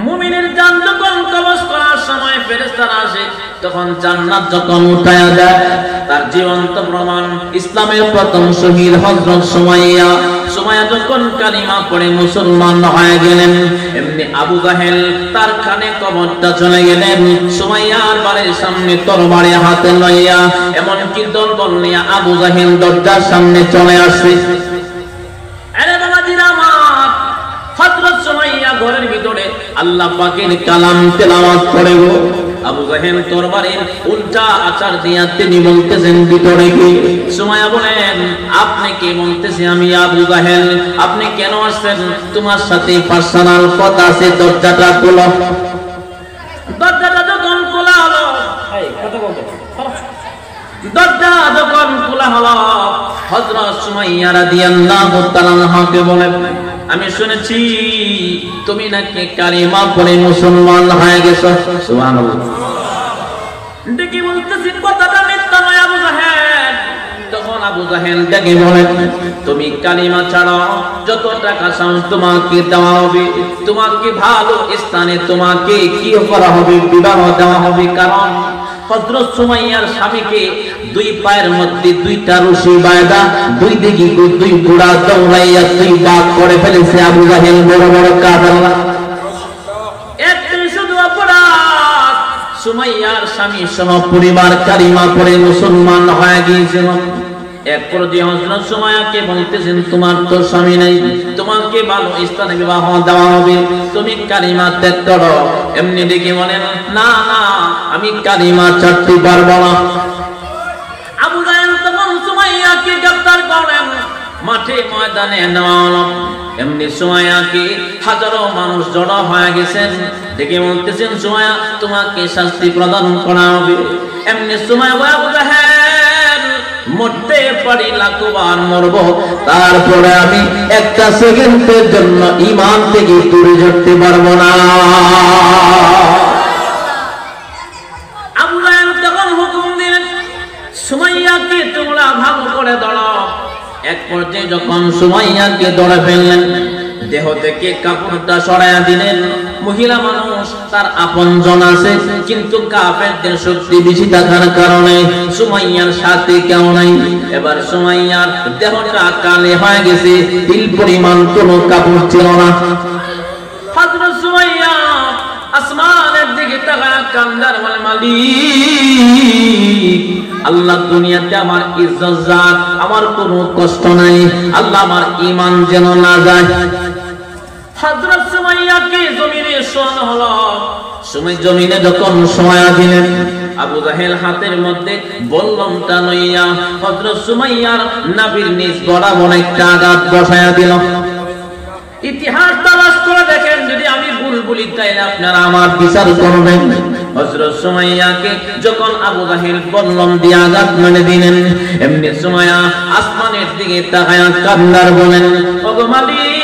মুমিনের জান যখন কবজ করার সময় ফেরেশতারা আসে, তখন জান্নাত যখন উঠায়া দেয়, তার জীবন্ত প্রমাণ ইসলামের প্রথম শহীদ হযরত সুমাইয়া যখন কালিমা পড়ে মুসলমান হয়ে গেলেন, এমনি আবু জাহেল তার কানে কবরটা চলে গেলেন। সুমাইয়ার বাড়ির সামনে তরবারি হাতে লইয়া এমনকি দলবল নিয়ে আবু জাহেল দরজার সামনে চলে আসে। আরে বাবাজিরা আমার, হযরত সুমাইয়া ঘরের ভিতরে আল্লাহ পাকের কালাম তেলাওয়াত করে গো। আবু জাহেল তরবারির উল্টা আচার দিয়া তিনি বলতেছেন ভিতরে কি? সুমাইয়া বলেন, আপনি কি বলতেছে? আমি আবু জাহেল। আপনি কেন আসছেন? তোমার সাথে পার্সোনাল কথা আছে, দরজাটা খোলো। দরজাটা যখন খোলা হলো, দরজা যখন খোলা হলো, হযরত সুমাইয়া রাদিয়াল্লাহু তাআলা আনহাকে বলেন, আমি শুনেছি তুমি নাকি কালিমা পড়ে মুসলমান হয়ে গেছো। সুবহানাল্লাহ। দেখি বলতেছি কথাটা মিথ্যা নয় আবু জাহেল। তখন আবু জাহেল দেখে বলেন, তুমি কালিমা ছাড়ো, যত টাকা চাও তোমাকে দেওয়া হবে, তোমাকে ভালো স্থানে তোমাকে কি করা হবে? বিবাহ দেওয়া হবে। কারণ হযরত সুমাইয়ার স্বামীকে দুই পায়ের মধ্যে দুইটা রশি বাঁধা, দুই দিকে দুই ঘোড়া দৌড়াইয়া দুই ভাগ করে ফেলেছে আবু জাহেল। বড় বড় কাফের। একটাই শুধু অপরাধ, সুমাইয়ার স্বামী সহ পরিবার কালিমা পড়ে মুসলমান হয়ে গিয়েছিল। এক পর্যায়ে হযরত সুমাইয়াকে বলতেছেন, তোমার তো স্বামী নাই, তোমাকে ভালো স্থানে বিবাহ দেওয়া হবে, তুমি কালিমা ত্যাগ করো। এমনি দেখে বলেন, না না, আমি কালিমা ছাড়তে পারবো না। আবু জাহেল তখন সুমাইয়াকে গ্রেফতার করেন, মাঠে ময়দানে নেওয়া হলো। এমনি সুমাইয়াকে হাজারো মানুষ জড়ো হয়ে গেছেন, দেখে বলতেছেন, সুমাইয়া তোমাকে শাস্তি প্রদান করা হবে। এমনি সুমাইয়া, আবু জাহেল মরতে পারি, লাখবার মরব, তারপরে আমি একটা সেকেন্ডের জন্য ঈমান থেকে দূরে যেতে পারবো না। আবু জাহেল তখন হুকুম দিলেন, সুমাইয়াকে তোমরা ভালো করে ধরো। এক পর্যায়ে যখন সুমাইয়াকে ধরে ফেললেন, দেহ থেকে কাপড়টা সরাইয়া দিলেন। মহিলা মানুষ, তার আপনজন আছে, কিন্তু কাফেরদের শক্তি বেশি থাকার কারণে সুমাইয়ার সাথে কেউ নাই। এবার সুমাইয়ার দেহটা কালে হয়ে গেছে, তিল পরিমাণ কোনো কাপড় ছিল না। হযরত সুমাইয়া আসমানের দিকে তাকায় কান্দার বলে, মালিক, আল্লাহ দুনিয়াতে আমার ইজ্জত যাক, আমার কোনো কষ্ট নাই, আল্লাহ আমার ঈমান যেন না যায়। হযরত সুমাইয়াকে জমিনে শোয়ানো হলো। জমিনে যখন শোয়া দিলেন, আবু জাহেল হাতের মধ্যে বল্লমটা লইয়া হযরত সুমাইয়ার নাভির নিচ বরাবর একটা আঘাত বসায়া দিল। ইতিহাস তালাশ করে দেখেন, যদি আমি ভুল বলি তাইলে আপনারা আমার বিচার করবেন। হযরত সুমাইয়াকে যখন আবু জাহেল বল্লম দিয়ে আঘাত মেরে দিলেন, এমনি সুমাইয়া আসমানের দিকে তাকায়া কান্দার বলেন, ওগো মালিক,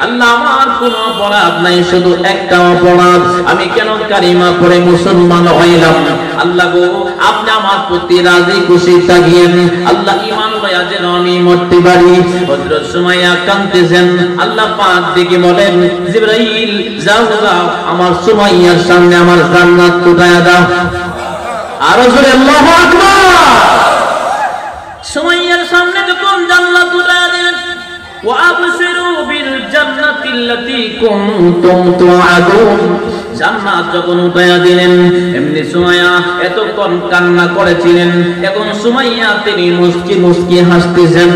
আল্লাহ আমার কোনো অপরাধ নাই, শুধু একটা অপরাধ, আমি কেন কালিমা পড়ে মুসলমান হইলাম? আল্লাহ গো, আপনি আমার প্রতি রাজি খুশি থাকিয়েন, আল্লাহ ঈমান লয়া যেন আমি মরতে পারি। হযরত সুমাইয়া কাঁদতেছেন। আল্লাহ পাক দেখে বলেন, জিবরাইল যাও যাও, আমার সুমাইয়ার সামনে আমার জান্নাত উঠায়া দাও। আর জোরে আল্লাহু আকবার। সুমাইয়ার সামনে যখন জান্নাত উঠায়া দিলেন, وَأَبْشِرُوا بِالْجَنَّةِ الَّتِي كُنتُمْ تُوعَدُونَ। জান্নাত যখন উঠায়া দিলেন, এমনি সুমাইয়া এতক্ষণ কান্না করেছিলেন, এখন সুমাইয়া তিনি মুস্কি মুস্কি হাসতেছেন।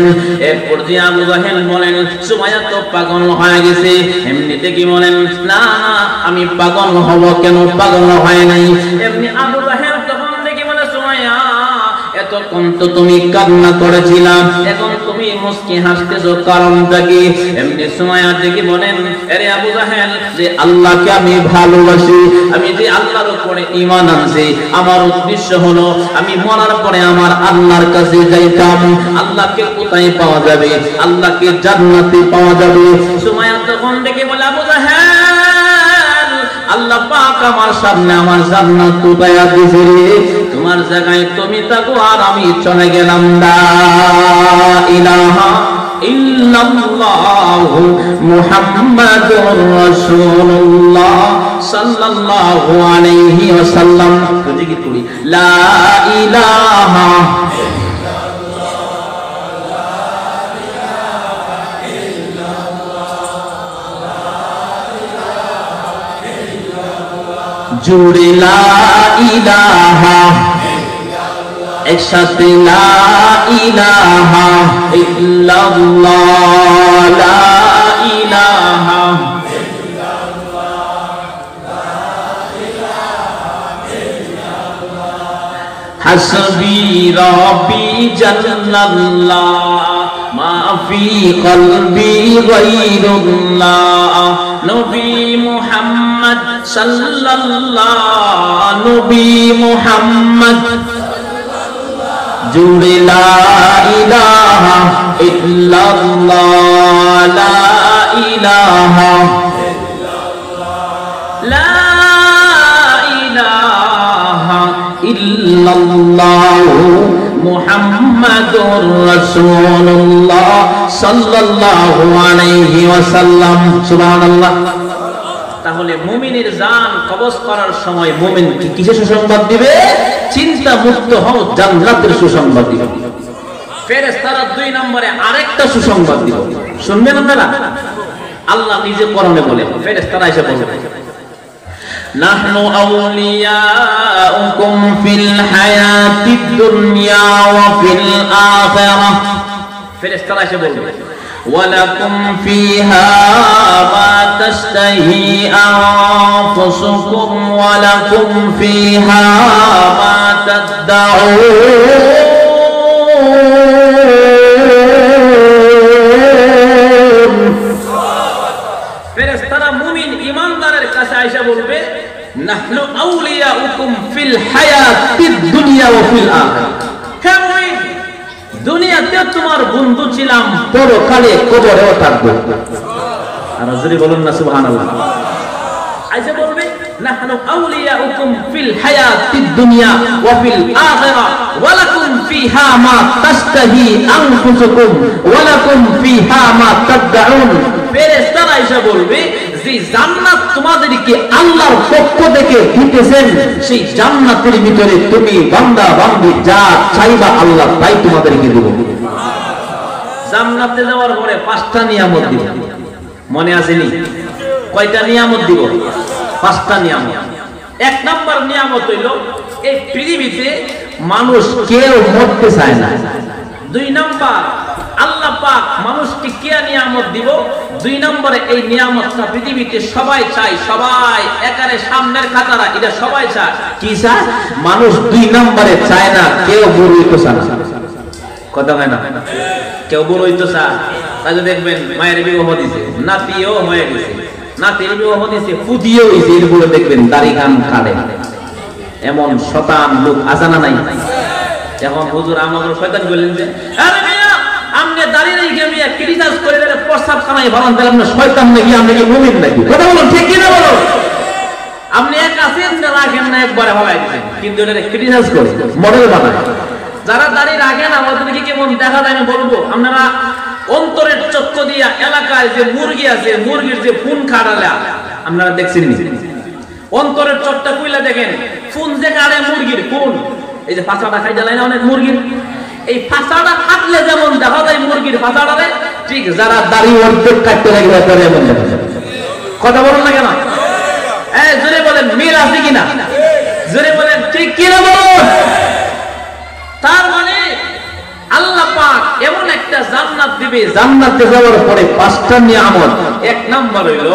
এক পর্যায়ে আবু জাহেল বলেন, সুমাইয়া তো পাগল হয়ে গেছে। এমনিতে কি বলেন, না না, আমি পাগল হব কেন? পাগল হয় নাই। এমনি আবু জাহেল তখন দেখি বলে, সুমাইয়া এতক্ষণ তো তুমি কান্না করেছিলাম, এখন তুমি মুস্কি হাসতেছো, কারণটা কি? এমনি সুমাইয়া দেখি বলেন, আরে আবু জাহেল, যে আল্লাহকে আমি ভালোবাসি, আমি যে আল্লাহর উপরে ঈমান আনছি, আমার উদ্দেশ্য হলো আমি মরার পরে আমার আল্লাহর কাছে যাইতাম। আল্লাহকে কোথায় পাওয়া যাবে? আল্লাহকে জান্নাতে পাওয়া যাবে। সুমাইয়া তখন দেখি বলে, আবু জাহেল, আল্লাহ পাক আমার সামনে আমার জান্নাত উঠায়া দিয়েছে রে, তোমার জায়গায় তুমি থাকো আর আমি চলে গেলাম। লা ইলাহা ইল্লাল্লাহু মুহাম্মাদুর রাসূলুল্লাহ সাল্লাল্লাহু আলাইহি ওয়াসাল্লাম। তো জিকির করি লা ইলাহা জুড়ে লা ইলাহা একসাথে লা ইলাহা ইল্লাল্লাহ লা ইলাহা হাসবি রব্বি জাল্লাল্লাহ মা ফি কলবি গায়রুল্লাহ নবী মুহাম্মদ সাল্লাল্লাহ নবী মুহাম্মদ জুড়ে লা ইলাহা ইল্লাল্লাহ লা ইলাহা লা ইলাহা ইল্লাল্লাহ মুহাম্মাদুর রাসূলুল্লাহ সাল্লাল্লাহু আলাইহি ওয়াসাল্লাম। সুবহানাল্লাহ। তাহলে মুমিনের জান কবজ করার সময় মুমিন কিসের সুসংবাদ দিবে? চিন্তা মুক্ত হও, জান্নাতের সুসংবাদ দিবে। ফেরেশতারা 2 নম্বরে আরেকটা সুসংবাদ দিবে, শুনবেন আপনারা? আল্লাহ নিজে কোরআনে বলে, ফেরেশতারা এসে বলে নাহনু আউলিয়াউকুম ফিল হায়াতিদ দুনিয়া ওয়া ফিল আখিরাহ। ফেরেশতারা এসে বলবে ওয়ালাকুম ফিহা মা তাশতাহি আনফুসুকুম ওয়ালাকুম ফিহা মা তাদউন। ফেরেশতারা মুমিন ঈমানদারের কাছে আয়েশা বলবে নাহনু আউলিয়াউকুম ফিল হায়াতিদ দুনিয়া ওয়া ফিল আখিরাহ। হে মুমিন, দুনিয়াতে তোমার বন্ধু ছিলাম, পরকালে কবরেও থাকবো। আর যদি বলুন না সুবহানাল্লাহ। আয়েশা বলবে নাহনু আউলিয়াউকুম ফিল হায়াতিদ দুনিয়া ওয়া ফিল আখিরাহ ওয়া লাকুম ফিহা মা তাশতাহি আনফুসুকুম ওয়া লাকুম ফিহা মা তাদউন। ফেরেশতারা আয়েশা বলবে যে জান্নাত তোমাদেরকে আল্লাহর পক্ষ থেকে দিতেছেন, সেই জান্নাতের ভিতরে তুমি বান্দা বান্দি যা চাইবা আল্লাহ তাই তোমাদেরকে দেব। জান্নাতে যাওয়ার পরে 5টা নিয়ামত দিব, মনে আসেনি? কয়টা নিয়ামত দিব? 5টা নিয়ামত। 1 নম্বর নিয়ামত হইল এই পৃথিবীতে মানুষ কেউ মরতে চায় না। 2 নম্বর আল্লাহ পাক মানুষকে কি নিয়ামত দিব? 2 নম্বরে এই নিয়ামতটা পৃথিবীতে সবাই চায়, সবাই একারে সামনের কাতারা এটা সবাই চায়। কি চায়? মানুষ 2 নম্বরে চায় না কেউ বড় হইতে চায় না। কথা হয় না? কেউ বড় হইতে চায়, তাহলে দেখবেন মায়ের বিবাহ দিছে, নাতিও হয়ে গেছে, নাতির বিবাহ দিছে, পুতিও হইছে, এরপরে দেখবেন দাড়ি কান কাটে। এমন শতান লোক আছে না নাই? এখন হুজুর আমাদের শয়তান বললেন যে আরে মিয়া আপনি দাঁড়িয়ে রেখে মিয়া ক্রিটিসাইজ করে দিলে প্রস্তাব খানায় বানান দিলাম না, শয়তান নাকি আপনি কি মুমিন নাকি? কথা বলুন ঠিক কি না বলো? আপনি এক আছেন না রাখেন না একবারে ভালাই দিবেন, কিন্তু এটা ক্রিটিসাইজ করে মডেল বানায়। যারা দাঁড়িয়ে রাখেন আমাদেরকে কেমন দেখা যায় আমি বলবো, আপনারা অন্তরের চক্ষু দিয়া এলাকায় যে মুরগি আছে, মুরগির যে ফুন খাড়ালা আপনারা দেখছেন নি? অন্তরের চোখটা কইলা দেখেন, ফুন যে কাড়ে মুরগির ফুন, এই যে ফাঁসাটা খাই জ্বালায় না অনেক মুরগির, এই ফাঁসাটা কাটলে যেমন দেখা যায় মুরগির ফাঁসাটারে, ঠিক যারা দাড়ি অর্ধেক কাটতে লাগবে তারা এমন দেখা যায়। কথা বলুন না কেন? এই জোরে বলেন মিল আছে কিনা? জোরে বলেন ঠিক কিনা বলুন। তার মানে আল্লাহ পাক এমন একটা জান্নাত দিবে, জান্নাতে যাওয়ার পরে 5টা নিয়ামত। 1 নম্বর হইল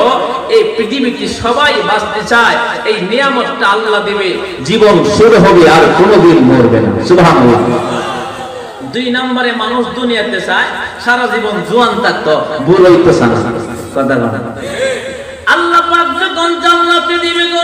এই পৃথিবীতে সবাই বাঁচতে চায়, এই নিয়ামতটা আল্লাহ দিবে, জীবন শুরু হবে আর কোনোদিন মরবে না। সুবহানাল্লাহ। 2 নম্বরে মানুষ দুনিয়াতে চায় সারা জীবন জোয়ান থাকতো, বুড়ো হইতে চায় না। কথা বলেন। আল্লাহ পাক যখন জান্নাতে দিবে গো